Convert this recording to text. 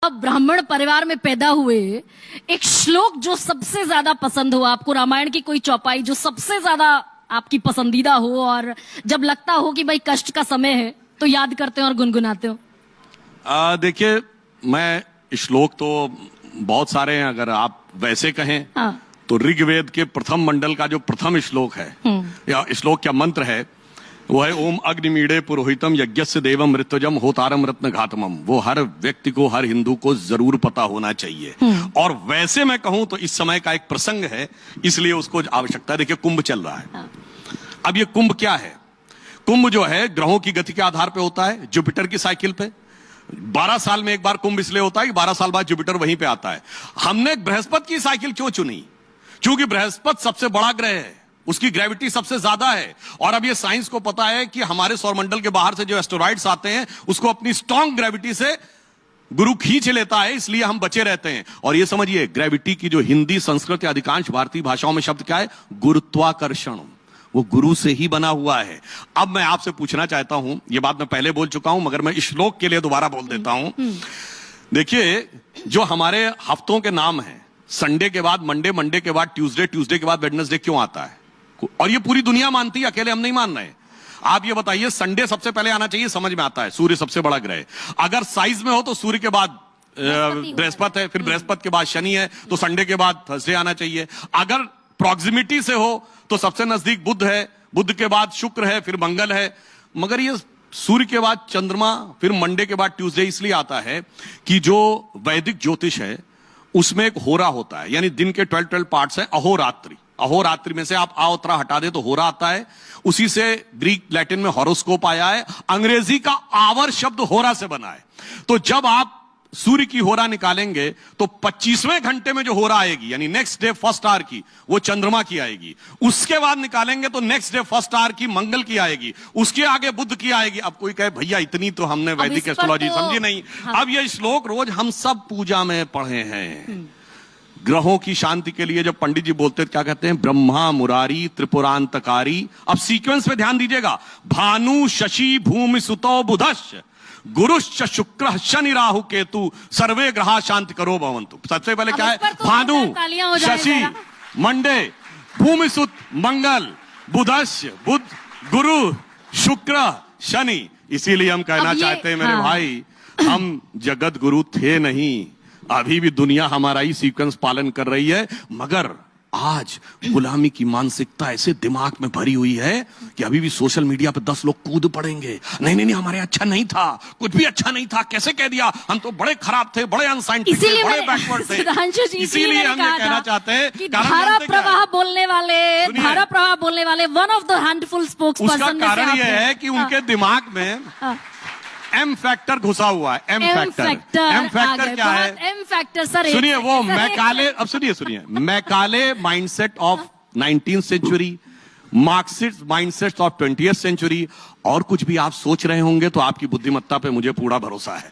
आप ब्राह्मण परिवार में पैदा हुए, एक श्लोक जो सबसे ज्यादा पसंद हो आपको, रामायण की कोई चौपाई जो सबसे ज्यादा आपकी पसंदीदा हो और जब लगता हो कि भाई कष्ट का समय है तो याद करते हो और गुनगुनाते हो? देखिए, मैं श्लोक तो बहुत सारे हैं। अगर आप वैसे कहें तो ऋग्वेद के प्रथम मंडल का जो प्रथम श्लोक है या श्लोक क्या मंत्र है वो है ओम अग्निमीड़े पुरोहितम यज्ञस्य देवम मृत्युजम होतारम रत्न घातमम। वो हर व्यक्ति को, हर हिंदू को जरूर पता होना चाहिए। और वैसे मैं कहूं तो इस समय का एक प्रसंग है, इसलिए उसको आवश्यकता है। देखिए, कुंभ चल रहा है। अब ये कुंभ क्या है? कुंभ जो है ग्रहों की गति के आधार पे होता है, जुपिटर की साइकिल पे। 12 साल में एक बार कुंभ इसलिए होता है कि 12 साल बाद जुपिटर वहीं पे आता है। हमने बृहस्पति की साइकिल क्यों चुनी? क्योंकि बृहस्पति सबसे बड़ा ग्रह है, उसकी ग्रेविटी सबसे ज्यादा है। और अब ये साइंस को पता है कि हमारे सौरमंडल के बाहर से जो एस्टेरॉइड्स आते हैं उसको अपनी स्ट्रॉन्ग ग्रेविटी से गुरु खींच लेता है, इसलिए हम बचे रहते हैं। और ये समझिए, ग्रेविटी की जो हिंदी, संस्कृत या अधिकांश भारतीय भाषाओं में शब्द क्या है? गुरुत्वाकर्षण। वो गुरु से ही बना हुआ है। अब मैं आपसे पूछना चाहता हूं, ये बात मैं पहले बोल चुका हूं मगर मैं इस श्लोक के लिए दोबारा बोल देता हूं। देखिए, जो हमारे हफ्तों के नाम हैं, संडे के बाद मंडे, मंडे के बाद ट्यूसडे, ट्यूसडे के बाद वेडनेसडे क्यों आता है? और ये पूरी दुनिया मानती है, अकेले हम नहीं मान रहे। आप ये बताइए, संडे सबसे पहले आना चाहिए, समझ में आता है, सूर्य सबसे बड़ा ग्रह है। अगर साइज में हो तो सूर्य के बाद बृहस्पति है, फिर बृहस्पति के बाद शनि है, तो संडे के बाद थर्सडे आना चाहिए। अगर प्रॉक्सिमिटी से हो तो सबसे नजदीक बुध है, बुध के बाद शुक्र है, फिर मंगल है। मगर ये सूर्य के बाद चंद्रमा, फिर मंडे के बाद ट्यूसडे इसलिए आता है कि जो वैदिक ज्योतिष है उसमें एक होरा होता है, यानी दिन के 12 पार्ट्स हैं। अहोरात्रि, अहोरात्रि में से आप आओतरा हटा दे तो होरा आता है। उसी से ग्रीक लैटिन में हॉरोस्कोप आया है। अंग्रेजी का आवर शब्द होरा से बना है। तो जब आप सूर्य की होरा निकालेंगे तो 25वें घंटे में जो होरा आएगी, यानी नेक्स्ट डे फर्स्ट आवर की, वो चंद्रमा की आएगी। उसके बाद निकालेंगे तो नेक्स्ट डे फर्स्ट आवर की मंगल की आएगी। उसके आगे बुध की आएगी। अब कोई कहे भैया इतनी तो हमने वैदिक एस्ट्रोलॉजी समझी नहीं। अब ये श्लोक रोज हम सब पूजा में पढ़े हैं। ग्रहों की शांति के लिए जब पंडित जी बोलते हैं क्या कहते हैं? ब्रह्मा मुरारी त्रिपुरांतकारी। अब सीक्वेंस पे ध्यान दीजिएगा। भानु शशि भूमि सुतो बुधश्च गुरुश्च शुक्र शनि राहु केतु सर्वे ग्रहा शांति करो भवन्तु। सबसे पहले क्या है? भानु शशि मंडे, भूमि सुत मंगल, बुधश्च बुध, गुरु शुक्र शनि। इसीलिए हम कहना चाहते हैं मेरे भाई, हम जगत गुरु थे नहीं। अभी भी दुनिया हमारा ही सीक्वेंस पालन कर रही है। मगर आज गुलामी की मानसिकता ऐसे दिमाग में भरी हुई है कि अभी भी सोशल मीडिया पे 10 लोग कूद पड़ेंगे। नहीं नहीं नहीं, हमारे अच्छा नहीं था, कुछ भी अच्छा नहीं था, कैसे कह दिया, हम तो बड़े खराब थे, बड़े अनसाइंटिफिक थे, बड़े बैकवर्ड थे। इसीलिए हम ये कहना चाहते हैं कि धारा प्रवाह बोलने वाले one of the handful spokesperson. उसका कारण यह है कि उनके दिमाग में एम फैक्टर घुसा हुआ है। एम फैक्टर क्या है? एम फैक्टर सर, सुनिए, वो मैकाले, अब सुनिए, Macaulay mindset of 19th century, Marxist mindset of 20th century. और कुछ भी आप सोच रहे होंगे तो आपकी बुद्धिमत्ता पे मुझे पूरा भरोसा है।